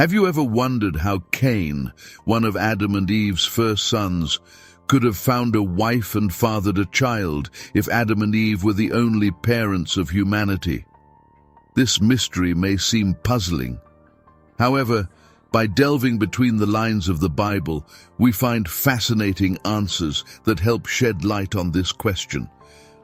Have you ever wondered how Cain, one of Adam and Eve's first sons, could have found a wife and fathered a child if Adam and Eve were the only parents of humanity? This mystery may seem puzzling. However, by delving between the lines of the Bible, we find fascinating answers that help shed light on this question.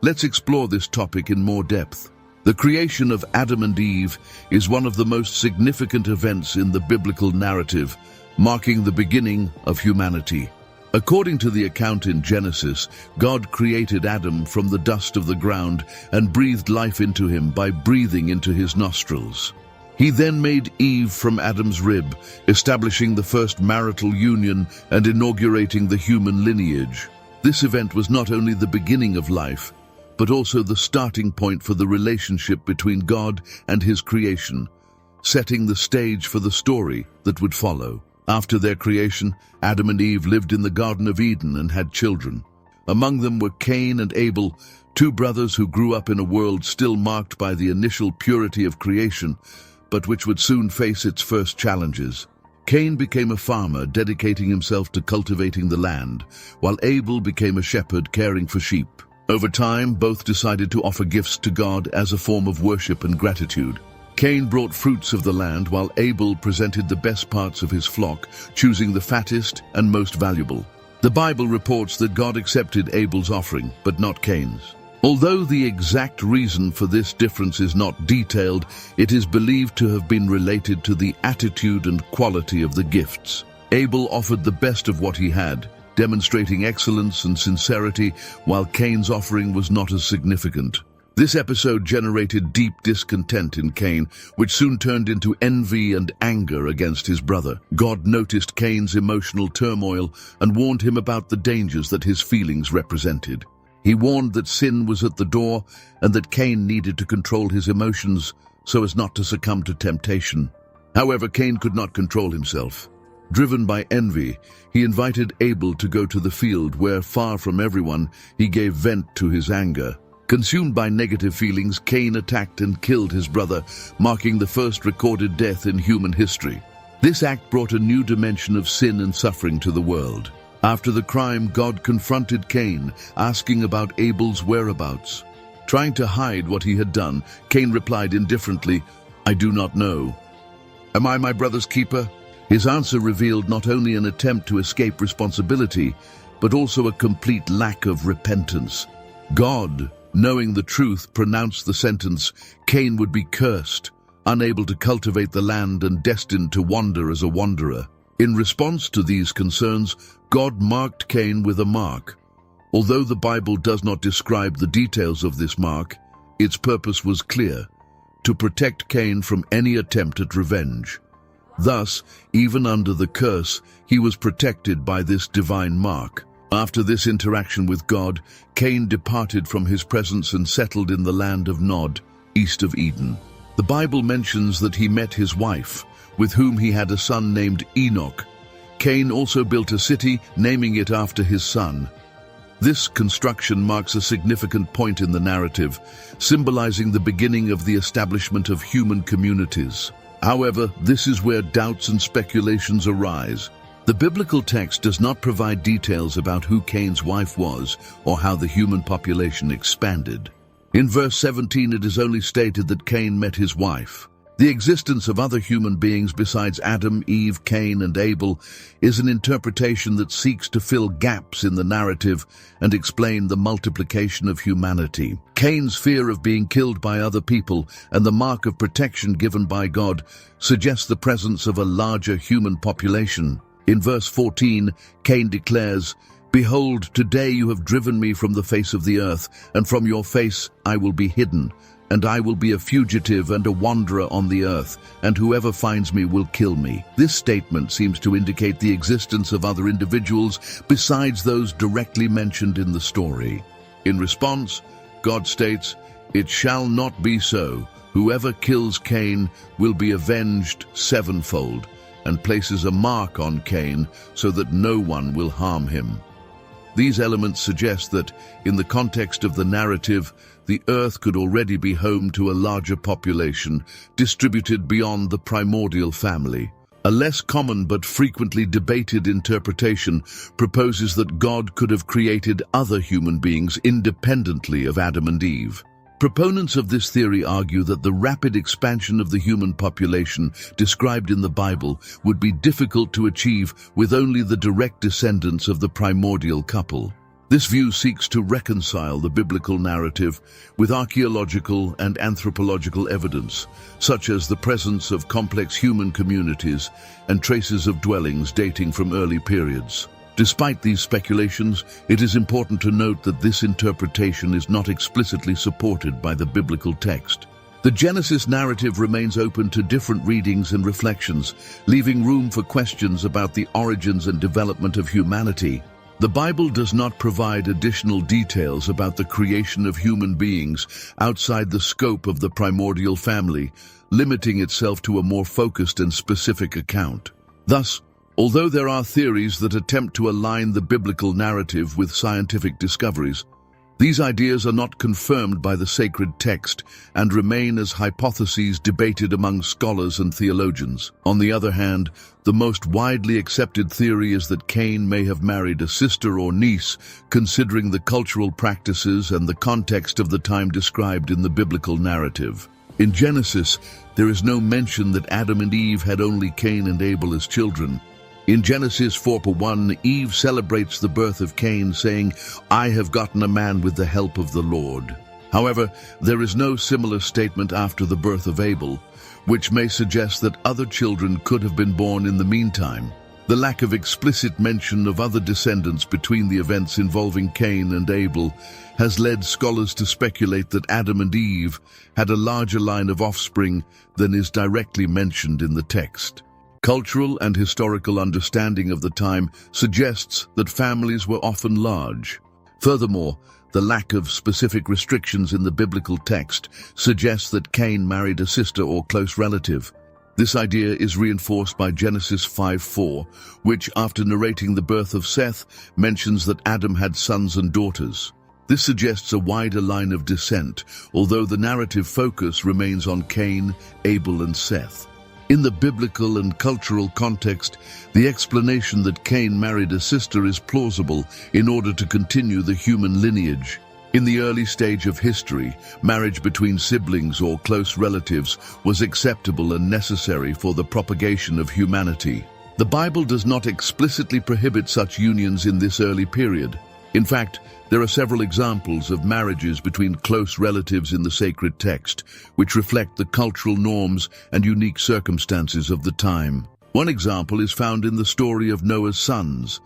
Let's explore this topic in more depth. The creation of Adam and Eve is one of the most significant events in the biblical narrative, marking the beginning of humanity. According to the account in Genesis, God created Adam from the dust of the ground and breathed life into him by breathing into his nostrils. He then made Eve from Adam's rib, establishing the first marital union and inaugurating the human lineage. This event was not only the beginning of life, but also the starting point for the relationship between God and his creation, setting the stage for the story that would follow. After their creation, Adam and Eve lived in the Garden of Eden and had children. Among them were Cain and Abel, two brothers who grew up in a world still marked by the initial purity of creation, but which would soon face its first challenges. Cain became a farmer, dedicating himself to cultivating the land, while Abel became a shepherd, caring for sheep. Over time, both decided to offer gifts to God as a form of worship and gratitude. Cain brought fruits of the land, while Abel presented the best parts of his flock, choosing the fattest and most valuable. The Bible reports that God accepted Abel's offering, but not Cain's. Although the exact reason for this difference is not detailed, it is believed to have been related to the attitude and quality of the gifts. Abel offered the best of what he had, demonstrating excellence and sincerity, while Cain's offering was not as significant. This episode generated deep discontent in Cain, which soon turned into envy and anger against his brother. God noticed Cain's emotional turmoil and warned him about the dangers that his feelings represented. He warned that sin was at the door and that Cain needed to control his emotions so as not to succumb to temptation. However, Cain could not control himself. Driven by envy, he invited Abel to go to the field where, far from everyone, he gave vent to his anger. Consumed by negative feelings, Cain attacked and killed his brother, marking the first recorded death in human history. This act brought a new dimension of sin and suffering to the world. After the crime, God confronted Cain, asking about Abel's whereabouts. Trying to hide what he had done, Cain replied indifferently, "I do not know. Am I my brother's keeper?" His answer revealed not only an attempt to escape responsibility, but also a complete lack of repentance. God, knowing the truth, pronounced the sentence, Cain would be cursed, unable to cultivate the land and destined to wander as a wanderer. In response to these concerns, God marked Cain with a mark. Although the Bible does not describe the details of this mark, its purpose was clear: to protect Cain from any attempt at revenge. Thus, even under the curse, he was protected by this divine mark. After this interaction with God, Cain departed from his presence and settled in the land of Nod, east of Eden. The Bible mentions that he met his wife, with whom he had a son named Enoch. Cain also built a city, naming it after his son. This construction marks a significant point in the narrative, symbolizing the beginning of the establishment of human communities. However, this is where doubts and speculations arise. The biblical text does not provide details about who Cain's wife was or how the human population expanded. In verse 17, it is only stated that Cain met his wife. The existence of other human beings besides Adam, Eve, Cain, and Abel is an interpretation that seeks to fill gaps in the narrative and explain the multiplication of humanity. Cain's fear of being killed by other people and the mark of protection given by God suggests the presence of a larger human population. In verse 14, Cain declares, "Behold, today you have driven me from the face of the earth, and from your face I will be hidden. And I will be a fugitive and a wanderer on the earth, and whoever finds me will kill me." This statement seems to indicate the existence of other individuals besides those directly mentioned in the story. In response, God states, "It shall not be so. Whoever kills Cain will be avenged sevenfold," and places a mark on Cain so that no one will harm him. These elements suggest that, in the context of the narrative, the earth could already be home to a larger population, distributed beyond the primordial family. A less common but frequently debated interpretation proposes that God could have created other human beings independently of Adam and Eve. Proponents of this theory argue that the rapid expansion of the human population described in the Bible would be difficult to achieve with only the direct descendants of the primordial couple. This view seeks to reconcile the biblical narrative with archaeological and anthropological evidence, such as the presence of complex human communities and traces of dwellings dating from early periods. Despite these speculations, it is important to note that this interpretation is not explicitly supported by the biblical text. The Genesis narrative remains open to different readings and reflections, leaving room for questions about the origins and development of humanity. The Bible does not provide additional details about the creation of human beings outside the scope of the primordial family, limiting itself to a more focused and specific account. Thus, although there are theories that attempt to align the biblical narrative with scientific discoveries, these ideas are not confirmed by the sacred text and remain as hypotheses debated among scholars and theologians. On the other hand, the most widely accepted theory is that Cain may have married a sister or niece, considering the cultural practices and the context of the time described in the biblical narrative. In Genesis, there is no mention that Adam and Eve had only Cain and Abel as children. In Genesis 4:1, Eve celebrates the birth of Cain, saying, "I have gotten a man with the help of the Lord." However, there is no similar statement after the birth of Abel, which may suggest that other children could have been born in the meantime. The lack of explicit mention of other descendants between the events involving Cain and Abel has led scholars to speculate that Adam and Eve had a larger line of offspring than is directly mentioned in the text. Cultural and historical understanding of the time suggests that families were often large. Furthermore, the lack of specific restrictions in the biblical text suggests that Cain married a sister or close relative. This idea is reinforced by Genesis 5:4, which, after narrating the birth of Seth, mentions that Adam had sons and daughters. This suggests a wider line of descent, although the narrative focus remains on Cain, Abel, and Seth. In the biblical and cultural context, the explanation that Cain married a sister is plausible in order to continue the human lineage. In the early stage of history, marriage between siblings or close relatives was acceptable and necessary for the propagation of humanity. The Bible does not explicitly prohibit such unions in this early period. In fact, there are several examples of marriages between close relatives in the sacred text, which reflect the cultural norms and unique circumstances of the time. One example is found in the story of Noah's sons.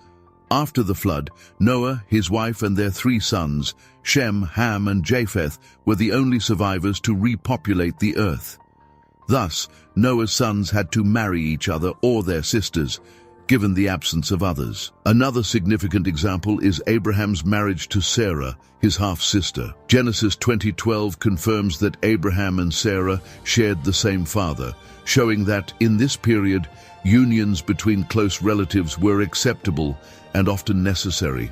After the flood, Noah, his wife, and their 3 sons, Shem, Ham, and Japheth, were the only survivors to repopulate the earth. Thus, Noah's sons had to marry each other or their sisters, given the absence of others. Another significant example is Abraham's marriage to Sarah, his half-sister. Genesis 20:12 confirms that Abraham and Sarah shared the same father, showing that, in this period, unions between close relatives were acceptable and often necessary.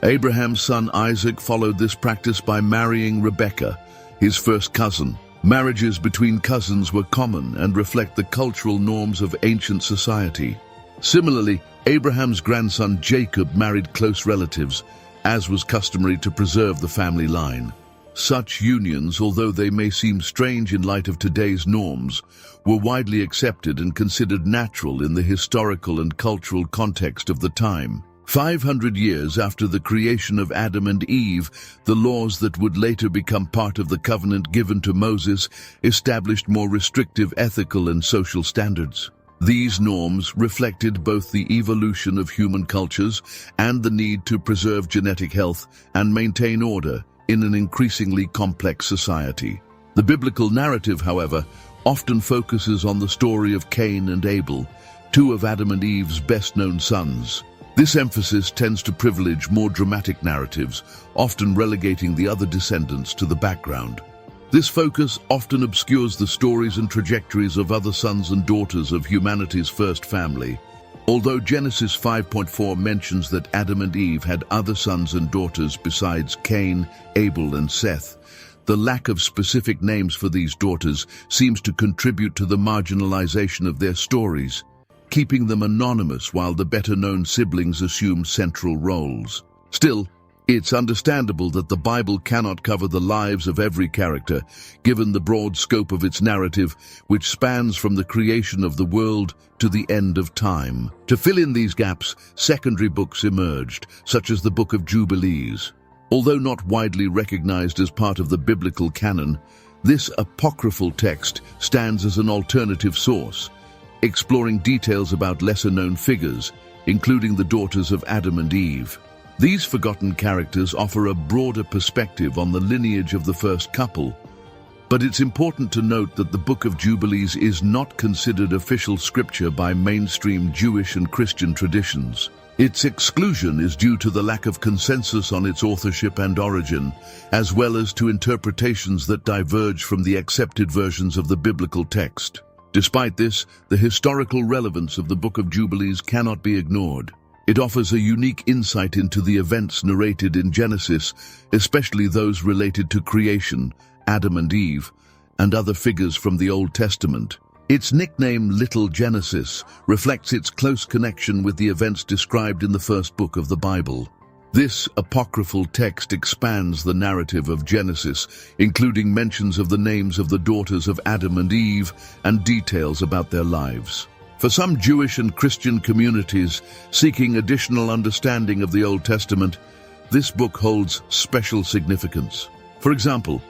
Abraham's son Isaac followed this practice by marrying Rebekah, his first cousin. Marriages between cousins were common and reflect the cultural norms of ancient society. Similarly, Abraham's grandson Jacob married close relatives, as was customary to preserve the family line. Such unions, although they may seem strange in light of today's norms, were widely accepted and considered natural in the historical and cultural context of the time. 500 years after the creation of Adam and Eve, the laws that would later become part of the covenant given to Moses established more restrictive ethical and social standards. These norms reflected both the evolution of human cultures and the need to preserve genetic health and maintain order in an increasingly complex society. The biblical narrative, however, often focuses on the story of Cain and Abel, 2 of Adam and Eve's best-known sons. This emphasis tends to privilege more dramatic narratives, often relegating the other descendants to the background. This focus often obscures the stories and trajectories of other sons and daughters of humanity's first family. Although Genesis 5:4 mentions that Adam and Eve had other sons and daughters besides Cain, Abel, and Seth, the lack of specific names for these daughters seems to contribute to the marginalization of their stories. keeping them anonymous while the better-known siblings assume central roles. Still, it's understandable that the Bible cannot cover the lives of every character, given the broad scope of its narrative, which spans from the creation of the world to the end of time. To fill in these gaps, secondary books emerged, such as the Book of Jubilees. Although not widely recognized as part of the biblical canon, this apocryphal text stands as an alternative source, exploring details about lesser-known figures, including the daughters of Adam and Eve. These forgotten characters offer a broader perspective on the lineage of the first couple, but it's important to note that the Book of Jubilees is not considered official scripture by mainstream Jewish and Christian traditions. Its exclusion is due to the lack of consensus on its authorship and origin, as well as to interpretations that diverge from the accepted versions of the biblical text. Despite this, the historical relevance of the Book of Jubilees cannot be ignored. It offers a unique insight into the events narrated in Genesis, especially those related to creation, Adam and Eve, and other figures from the Old Testament. Its nickname, Little Genesis, reflects its close connection with the events described in the first book of the Bible. This apocryphal text expands the narrative of Genesis, including mentions of the names of the daughters of Adam and Eve and details about their lives. For some Jewish and Christian communities seeking additional understanding of the Old Testament, this book holds special significance. For example,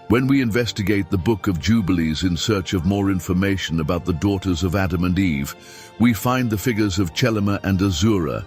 when we investigate the Book of Jubilees in search of more information about the daughters of Adam and Eve, we find the figures of Chelema and Azura,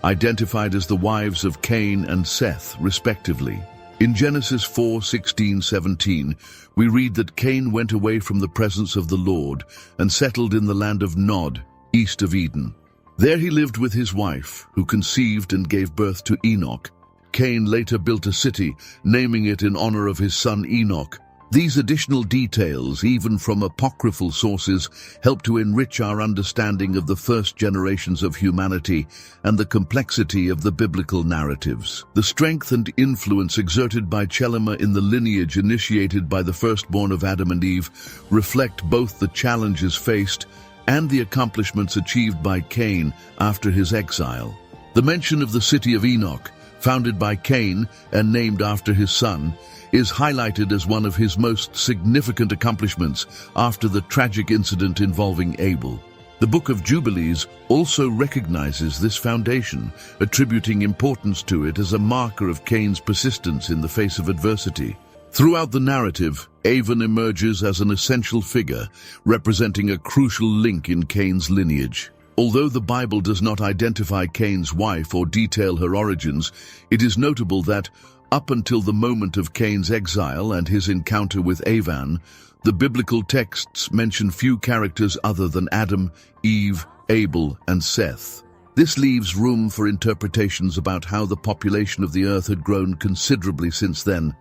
identified as the wives of Cain and Seth, respectively. In Genesis 4:16-17, we read that Cain went away from the presence of the Lord and settled in the land of Nod, east of Eden. There he lived with his wife, who conceived and gave birth to Enoch. Cain later built a city, naming it in honor of his son Enoch. These additional details, even from apocryphal sources, help to enrich our understanding of the first generations of humanity and the complexity of the biblical narratives. The strength and influence exerted by Chelema in the lineage initiated by the firstborn of Adam and Eve reflect both the challenges faced and the accomplishments achieved by Cain after his exile. The mention of the city of Enoch, founded by Cain and named after his son, is highlighted as one of his most significant accomplishments after the tragic incident involving Abel. The Book of Jubilees also recognizes this foundation, attributing importance to it as a marker of Cain's persistence in the face of adversity. Throughout the narrative, Avon emerges as an essential figure, representing a crucial link in Cain's lineage. Although the Bible does not identify Cain's wife or detail her origins, it is notable that, up until the moment of Cain's exile and his encounter with Avon, the biblical texts mention few characters other than Adam, Eve, Abel, and Seth. This leaves room for interpretations about how the population of the earth had grown considerably since then,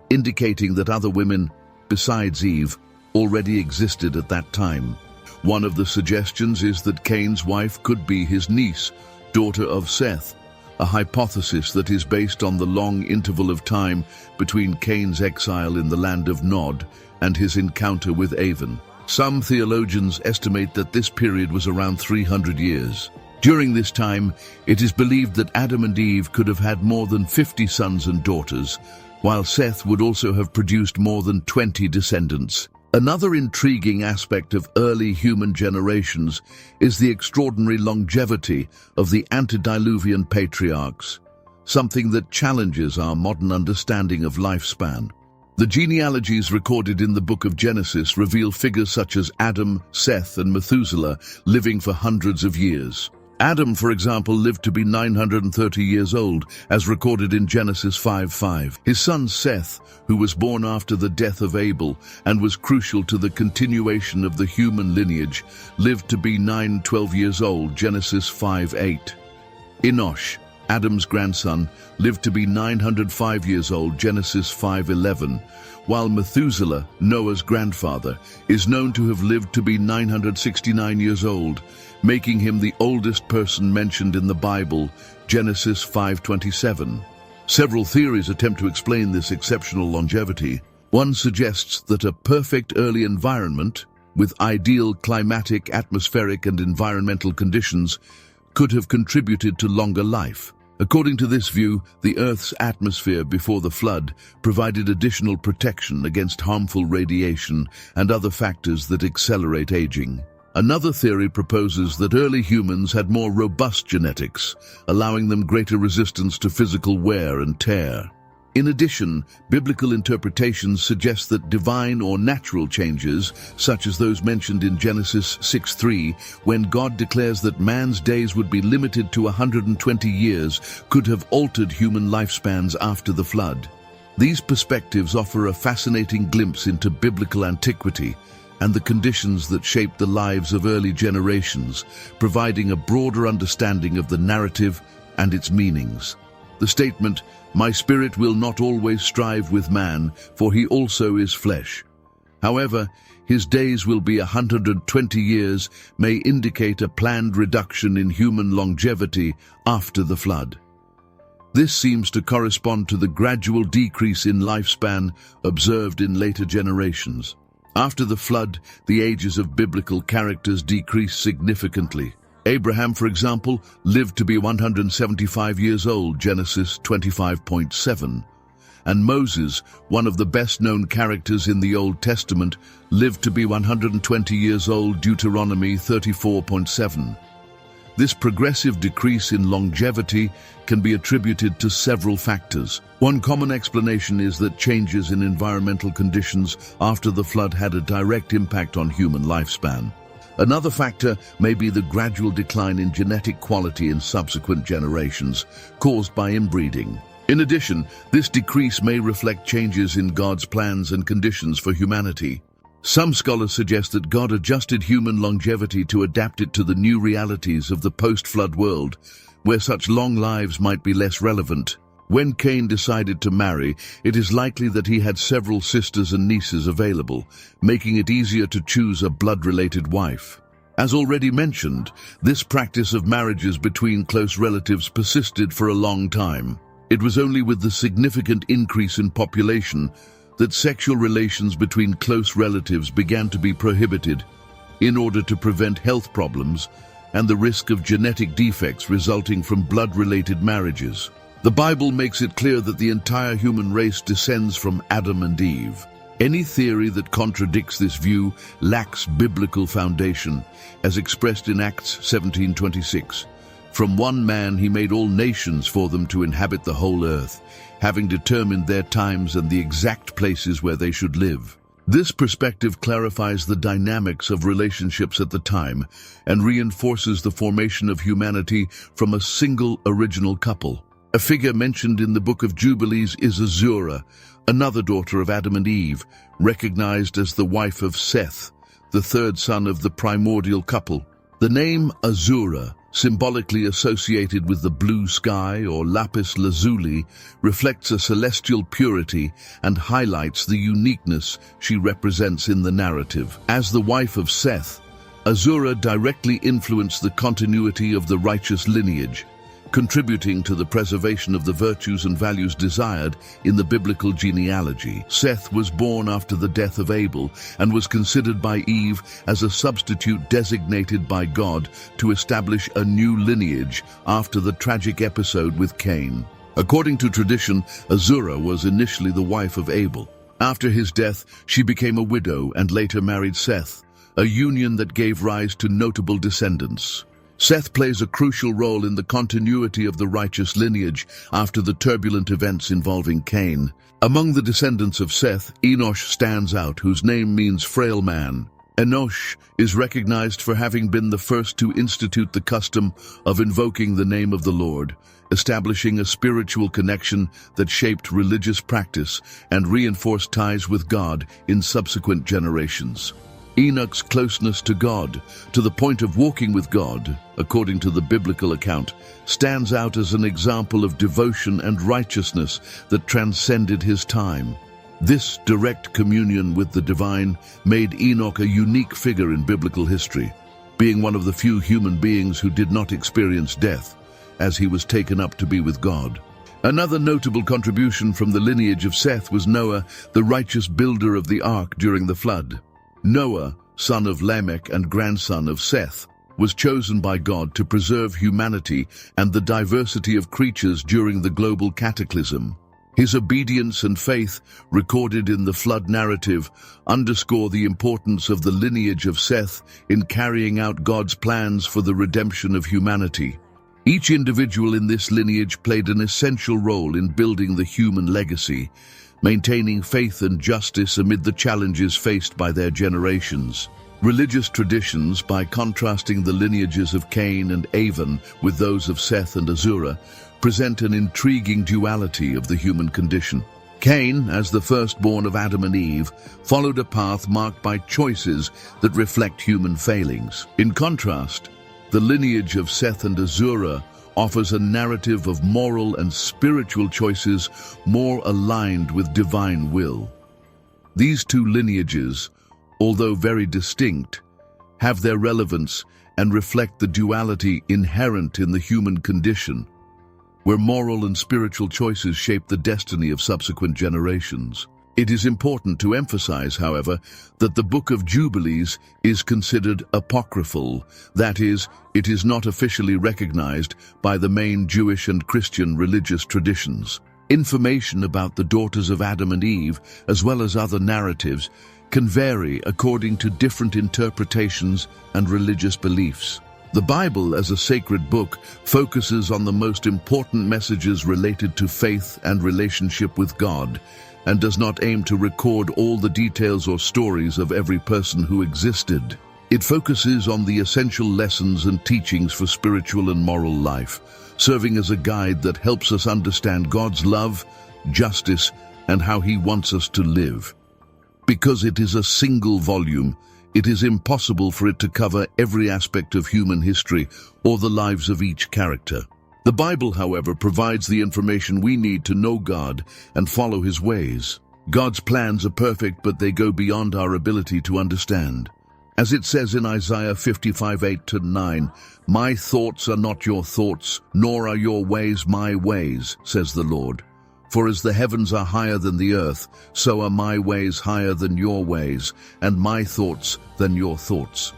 indicating that other women, besides Eve, already existed at that time. One of the suggestions is that Cain's wife could be his niece, daughter of Seth, a hypothesis that is based on the long interval of time between Cain's exile in the land of Nod and his encounter with Avon. Some theologians estimate that this period was around 300 years. During this time, it is believed that Adam and Eve could have had more than 50 sons and daughters, while Seth would also have produced more than 20 descendants. Another intriguing aspect of early human generations is the extraordinary longevity of the antediluvian patriarchs, something that challenges our modern understanding of lifespan. The genealogies recorded in the Book of Genesis reveal figures such as Adam, Seth, and Methuselah living for hundreds of years. Adam, for example, lived to be 930 years old, as recorded in Genesis 5:5. His son Seth, who was born after the death of Abel and was crucial to the continuation of the human lineage, lived to be 912 years old, Genesis 5:8. Enosh, Adam's grandson, lived to be 905 years old, Genesis 5:11, while Methuselah, Noah's grandfather, is known to have lived to be 969 years old, making him the oldest person mentioned in the Bible, Genesis 5:27. Several theories attempt to explain this exceptional longevity. One suggests that a perfect early environment, with ideal climatic, atmospheric, and environmental conditions, could have contributed to longer life. According to this view, the Earth's atmosphere before the flood provided additional protection against harmful radiation and other factors that accelerate aging. Another theory proposes that early humans had more robust genetics, allowing them greater resistance to physical wear and tear. In addition, biblical interpretations suggest that divine or natural changes, such as those mentioned in Genesis 6:3, when God declares that man's days would be limited to 120 years, could have altered human lifespans after the flood. These perspectives offer a fascinating glimpse into biblical antiquity and the conditions that shaped the lives of early generations, providing a broader understanding of the narrative and its meanings. The statement, "My spirit will not always strive with man, for he also is flesh. However, his days will be 120 years," may indicate a planned reduction in human longevity after the flood. This seems to correspond to the gradual decrease in lifespan observed in later generations. After the flood, the ages of biblical characters decreased significantly. Abraham, for example, lived to be 175 years old, Genesis 25:7. And Moses, one of the best-known characters in the Old Testament, lived to be 120 years old, Deuteronomy 34:7. This progressive decrease in longevity can be attributed to several factors. One common explanation is that changes in environmental conditions after the flood had a direct impact on human lifespan. Another factor may be the gradual decline in genetic quality in subsequent generations, caused by inbreeding. In addition, this decrease may reflect changes in God's plans and conditions for humanity. Some scholars suggest that God adjusted human longevity to adapt it to the new realities of the post-flood world, where such long lives might be less relevant. When Cain decided to marry, it is likely that he had several sisters and nieces available, making it easier to choose a blood-related wife. As already mentioned, this practice of marriages between close relatives persisted for a long time. It was only with the significant increase in population that sexual relations between close relatives began to be prohibited in order to prevent health problems and the risk of genetic defects resulting from blood-related marriages. The Bible makes it clear that the entire human race descends from Adam and Eve. Any theory that contradicts this view lacks biblical foundation, as expressed in Acts 17:26. From one man he made all nations for them to inhabit the whole earth, having determined their times and the exact places where they should live. This perspective clarifies the dynamics of relationships at the time and reinforces the formation of humanity from a single original couple. A figure mentioned in the Book of Jubilees is Azura, another daughter of Adam and Eve, recognized as the wife of Seth, the third son of the primordial couple. The name Azura, symbolically associated with the blue sky or lapis lazuli, reflects a celestial purity and highlights the uniqueness she represents in the narrative. As the wife of Seth, Azura directly influenced the continuity of the righteous lineage, contributing to the preservation of the virtues and values desired in the biblical genealogy. Seth was born after the death of Abel and was considered by Eve as a substitute designated by God to establish a new lineage after the tragic episode with Cain. According to tradition, Azura was initially the wife of Abel. After his death, she became a widow and later married Seth, a union that gave rise to notable descendants. Seth plays a crucial role in the continuity of the righteous lineage after the turbulent events involving Cain. Among the descendants of Seth, Enosh stands out, whose name means frail man. Enosh is recognized for having been the first to institute the custom of invoking the name of the Lord, establishing a spiritual connection that shaped religious practice and reinforced ties with God in subsequent generations. Enoch's closeness to God, to the point of walking with God, according to the biblical account, stands out as an example of devotion and righteousness that transcended his time. This direct communion with the divine made Enoch a unique figure in biblical history, being one of the few human beings who did not experience death, as he was taken up to be with God. Another notable contribution from the lineage of Seth was Noah, the righteous builder of the ark during the flood. Noah, son of Lamech and grandson of Seth, was chosen by God to preserve humanity and the diversity of creatures during the global cataclysm. His obedience and faith, recorded in the flood narrative, underscore the importance of the lineage of Seth in carrying out God's plans for the redemption of humanity. Each individual in this lineage played an essential role in building the human legacy, maintaining faith and justice amid the challenges faced by their generations. Religious traditions, by contrasting the lineages of Cain and Abel with those of Seth and Ahura, present an intriguing duality of the human condition. Cain, as the firstborn of Adam and Eve, followed a path marked by choices that reflect human failings. In contrast, the lineage of Seth and Ahura offers a narrative of moral and spiritual choices more aligned with divine will. These two lineages, although very distinct, have their relevance and reflect the duality inherent in the human condition, where moral and spiritual choices shape the destiny of subsequent generations. It is important to emphasize, however, that the Book of Jubilees is considered apocryphal. That is, it is not officially recognized by the main Jewish and Christian religious traditions. Information about the daughters of Adam and Eve, as well as other narratives, can vary according to different interpretations and religious beliefs. The Bible, as a sacred book, focuses on the most important messages related to faith and relationship with God, and does not aim to record all the details or stories of every person who existed. It focuses on the essential lessons and teachings for spiritual and moral life, serving as a guide that helps us understand God's love, justice, and how He wants us to live. Because it is a single volume, it is impossible for it to cover every aspect of human history or the lives of each character. The Bible, however, provides the information we need to know God and follow His ways. God's plans are perfect, but they go beyond our ability to understand. As it says in Isaiah 55:8-9, "My thoughts are not your thoughts, nor are your ways my ways, says the Lord. For as the heavens are higher than the earth, so are my ways higher than your ways, and my thoughts than your thoughts."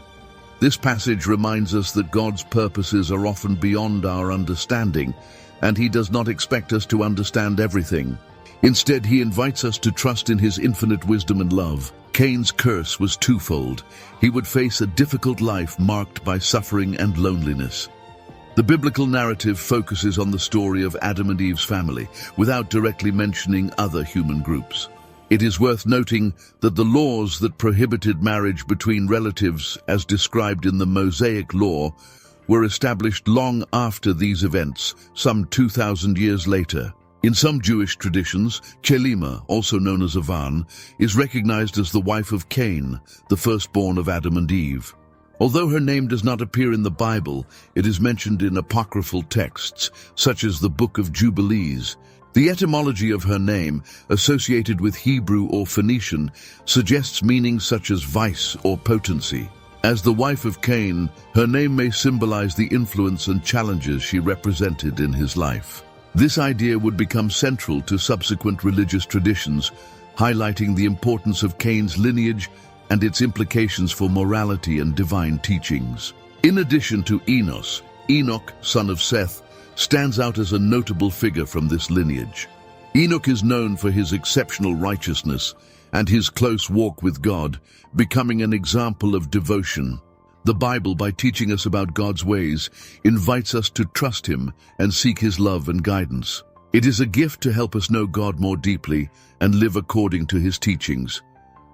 This passage reminds us that God's purposes are often beyond our understanding, and He does not expect us to understand everything. Instead, He invites us to trust in His infinite wisdom and love. Cain's curse was twofold. He would face a difficult life marked by suffering and loneliness. The biblical narrative focuses on the story of Adam and Eve's family, without directly mentioning other human groups. It is worth noting that the laws that prohibited marriage between relatives, as described in the Mosaic Law, were established long after these events, some 2,000 years later. In some Jewish traditions, Chelima, also known as Avan, is recognized as the wife of Cain, the firstborn of Adam and Eve. Although her name does not appear in the Bible, it is mentioned in apocryphal texts, such as the Book of Jubilees. The etymology of her name, associated with Hebrew or Phoenician, suggests meanings such as vice or potency. As the wife of Cain, her name may symbolize the influence and challenges she represented in his life. This idea would become central to subsequent religious traditions, highlighting the importance of Cain's lineage and its implications for morality and divine teachings. In addition to Enos, Enoch, son of Seth, stands out as a notable figure from this lineage. Enoch is known for his exceptional righteousness and his close walk with God, becoming an example of devotion. The Bible, by teaching us about God's ways, invites us to trust Him and seek His love and guidance. It is a gift to help us know God more deeply and live according to His teachings,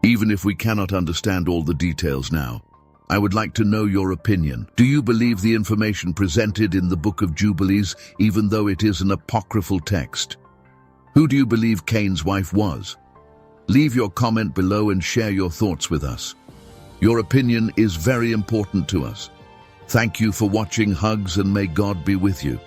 even if we cannot understand all the details now. I would like to know your opinion. Do you believe the information presented in the Book of Jubilees, even though it is an apocryphal text? Who do you believe Cain's wife was? Leave your comment below and share your thoughts with us. Your opinion is very important to us. Thank you for watching. Hugs, and may God be with you.